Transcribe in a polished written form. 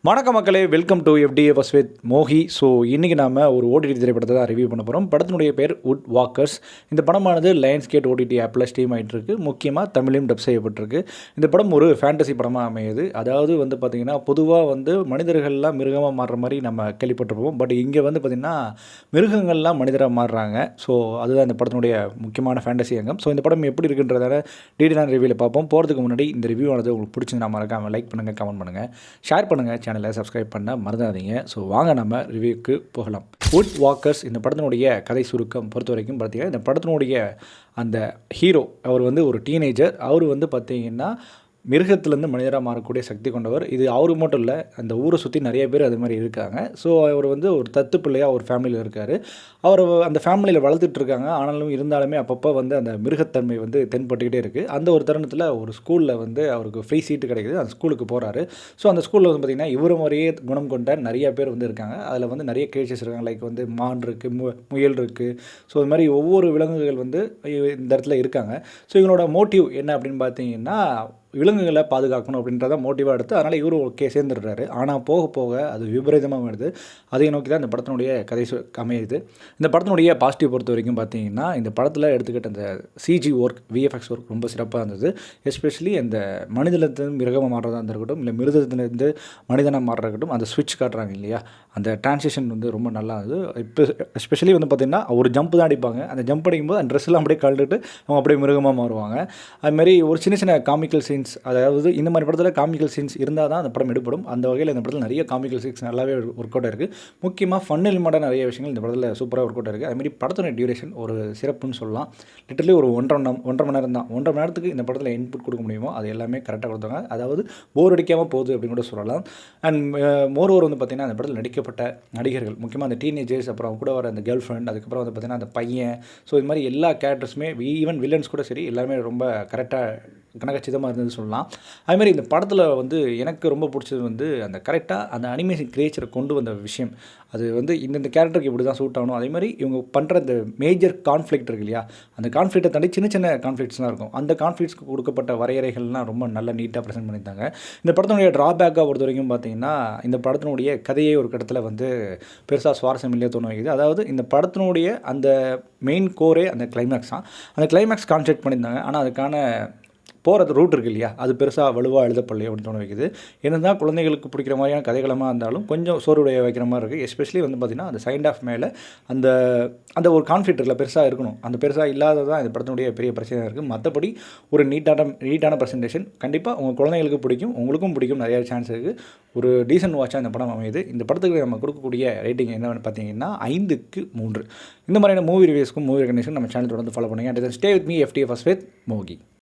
வணக்க மக்களே, welcome to FDA first with Mogi. So இன்றைக்கி நாம் ஒரு ஓடிடி திரைப்படத்தை தான் ரிவ்யூ பண்ண போகிறோம். படத்தினுடைய பேர் வுட் வாக்கர்ஸ். இந்த படமானது லயன்ஸ் கேட் ஓடிடி ஆப்பில் ஸ்ட்ரீம் ஆகிட்டு இருக்கு. முக்கியமாக தமிழையும் டப் செய்யப்பட்டிருக்கு. இந்த படம் ஒரு ஃபேண்டசி படமாக அமையுது. அதாவது பார்த்திங்கன்னா பொதுவாக மனிதர்கள்லாம் மிருகமாக மாறுற மாதிரி நம்ம கேள்விப்பட்டிருப்போம். பட் இங்கே பார்த்திங்கன்னா மிருகங்கள்லாம் மனிதராக மாறுறாங்க. ஸோ அதுதான் இந்த படத்தினுடைய முக்கியமான ஃபேண்டசி அங்கம். ஸோ இந்த படம் எப்படி இருக்குன்றதால டீட்டெயிலான ரிவ்யூவில் பார்ப்போம். போகிறதுக்கு முன்னாடி இந்த ரிவ்யூ ஆனது உங்களுக்கு பிடிச்சிருந்தா மறக்காமல் லைக் பண்ணுங்கள், கமெண்ட் பண்ணுங்கள், ஷேர் பண்ணுங்கள், சேனலை சப்ஸ்கிரைப் பண்ண மறந்துடாதீங்க. ஸோ வாங்க நம்ம ரிவ்யூக்கு போகலாம். வுட் வாக்கர்ஸ் இந்த படத்தினுடைய கதை சுருக்கம் பொறுத்த வரைக்கும் பார்த்தீங்கன்னா, இந்த படத்தினுடைய அந்த ஹீரோ அவர் ஒரு டீனேஜர். அவர் பார்த்திங்கன்னா மிருகத்துலேருந்து மனிதராக மாறக்கூடிய சக்தி கொண்டவர். இது அவரு மட்டும் இல்லை, அந்த ஊரை சுற்றி நிறைய பேர் அது மாதிரி இருக்காங்க. ஸோ அவர் ஒரு தத்து பிள்ளையாக ஒரு ஃபேமிலியில் இருக்கார். அவர் அந்த ஃபேமிலியில் வளர்த்துட்ருக்காங்க. ஆனாலும் இருந்தாலுமே அப்பப்போ அந்த மிருகத்தன்மை தென்பட்டுக்கிட்டே இருக்குது. அந்த ஒரு தருணத்தில் ஒரு ஸ்கூலில் அவருக்கு ஃப்ரீ சீட்டு கிடைக்குது. அந்த ஸ்கூலுக்கு போகிறாரு. ஸோ அந்த ஸ்கூலில் பார்த்திங்கன்னா இவரை மாதிரியே குணம் கொண்ட நிறைய பேர் இருக்காங்க. அதில் நிறைய கேச்சஸ் இருக்காங்க. லைக் மான் இருக்குது, முயல் இருக்குது. ஸோ இது மாதிரி ஒவ்வொரு விலங்குகள் இந்த இடத்துல இருக்காங்க. ஸோ இவங்களோட மோட்டிவ் என்ன அப்படின்னு பார்த்தீங்கன்னா, விலங்குகளை பாதுகாக்கணும் அப்படின்றத மோட்டிவாக எடுத்து அதனால் இவரும் ஓகே சேர்ந்துடுறாரு. ஆனால் போக போக அது விபரீதமாக வருது. அதை நோக்கி தான் இந்த படத்தினுடைய கதை அமையுது. இந்த படத்தினுடைய பாசிட்டிவ் பொறுத்த வரைக்கும் பார்த்தீங்கன்னா, இந்த படத்தில் எடுத்துக்கிட்ட அந்த சிஜி ஒர்க், விஎஃப்எக்ஸ் ஒர்க் ரொம்ப சிறப்பாக இருந்தது. எஸ்பெஷலி அந்த மனிதனிலிருந்து மிருகமாக மாறுறதா இருக்கட்டும், இல்லை மிருகத்திலிருந்து மனிதனாக மாறுறதா இருக்கட்டும், அந்த ஸ்விட்ச் காட்டுறாங்க இல்லையா, அந்த டிரான்சிஷன் ரொம்ப நல்லா இருந்தது. இப்போ எஸ்பெஷலி பார்த்திங்கன்னா ஒரு ஜம்ப் தான் அடிப்பாங்க. அந்த ஜம்ப் அடிக்கும்போது அந்த ட்ரெஸ்லாம் அப்படியே கழட்டுட்டு அவங்க அப்படியே மிருகமாக மாறுவாங்க. அதுமாதிரி ஒரு சின்ன சின்ன காமிக்கல் சீன்ஸ், அதாவது இந்த மாதிரி படத்தில் காமிக்கல் சீன்ஸ் இருந்தால் தான் அந்த படம் எடுப்படும். அந்த வகையில் இந்த படத்தில் நிறைய காமிக்கல் சீன்ஸ் நல்லாவே ஒர்க் அவுட் இருக்குது. முக்கியமாக ஃபன் எலிமெண்ட்டாக நிறைய விஷயங்கள் இந்த படத்தில் சூப்பராக ஒர்க் அவுட் இருக்குது. அதுமாதிரி படத்தோட டியூரேஷன் ஒரு சிறப்புன்னு சொல்லலாம். லிட்டரலி ஒரு 1.5 மணி நேரம் தான். 1.5 மணி நேரத்துக்கு இந்த படத்தில் இன்புட் கொடுக்க முடியுமோ அது எல்லாமே கரெக்டாக கொடுத்தாங்க. அதாவது போர் அடிக்காமல் போகுது அப்படின்னு கூட சொல்லலாம். அண்ட் மோரோவர் பார்த்திங்கன்னா அந்த படத்தில் நடிக்கப்பட்ட நடிகர்கள், முக்கியமாக அந்த டீனேஜர்ஸ், அப்புறம் கூட வர அந்த கேர்ள் ஃப்ரெண்ட், அதுக்கப்புறம் பார்த்திங்கன்னா அந்த பையன், ஸோ இது மாதிரி எல்லா கேரக்டர்ஸுமே, ஈவன் வில்லன்ஸ் கூட சரி, எல்லாருமே ரொம்ப கரெக்டாக கனகச்சிதமாக இருந்தது சொல்லலாம். அதுமாதிரி இந்த படத்தில் எனக்கு ரொம்ப பிடிச்சது அந்த கரெக்டாக அந்த அனிமேஷன் கிரியேச்சரை கொண்டு வந்த விஷயம். அது இந்த கேரக்டருக்கு இப்படி தான் சூட் ஆகணும். அதே மாதிரி இவங்க பண்ணுற இந்த மேஜர் கான்ஃப்ளிக்ட் இருக்கு இல்லையா, அந்த கான்ஃப்ளிக்ட்டை தாண்டி சின்ன சின்ன கான்ஃப்ளிக்ட்ஸ்லாம் இருக்கும். அந்த கான்ஃப்ளிக்ட்ஸ்க்கு கொடுக்கப்பட்ட வரையறைகள்லாம் ரொம்ப நல்லா நீட்டாக ப்ரெசென்ட் பண்ணியிருந்தாங்க. இந்த படத்தினுடைய ட்ராபேக்காக பொறுத்த வரைக்கும் பார்த்திங்கன்னா, இந்த படத்தினுடைய கதையே ஒரு கட்டத்தில் பெருசாக சுவாரஸ்யம் இல்லையா தோண வைக்குது. அதாவது இந்த படத்தினுடைய அந்த மெயின் கோரே அந்த கிளைமேக்ஸ் தான். அந்த கிளைமேக்ஸ் கான்செப்ட் பண்ணியிருந்தாங்க. ஆனால் அதுக்கான போகிறது ரூட் இருக்குது இல்லையா, அது பெருசாக வலுவாக எழுதப்படலை அப்படின்னு தோண வைக்குது. என்னதான் குழந்தைகளுக்கு பிடிக்கிற மாதிரியான கதைகளமாக இருந்தாலும் கொஞ்சம் சோர்வுடைய வைக்கிற மாதிரி இருக்குது. எஸ்பெஷலி பார்த்திங்கன்னா அந்த செகண்ட் ஆஃப் மேலே அந்த அந்த ஒரு கான்ஃப்ளிக்ட் இருக்குல்ல, பெருசாக இருக்கணும். அந்த பெருசாக இல்லாததான் இந்த படத்தினுடைய பெரிய பிரச்சனையாக இருக்குது. மற்றபடி ஒரு நீட்டான ப்ரெசன்டேஷன் கண்டிப்பாக உங்கள் குழந்தைங்களுக்கு பிடிக்கும், உங்களுக்கும் பிடிக்கும், நிறைய சான்ஸ் இருக்குது. ஒரு டீசன்ட் வாட்சாக இந்த படம் அமையுது. இந்த படத்துக்கு நம்ம கொடுக்கக்கூடிய ரேட்டிங் என்னென்னு பார்த்தீங்கன்னா 5க்கு 3. இந்த மாதிரியான மூவி ரிவ்யூஸ்க்கும் மூவி ரெகக்னேஷன் நம்ம சேனல் தொடர்ந்து ஃபாலோ பண்ணுங்கள். And stay with me FDA first with மோகி.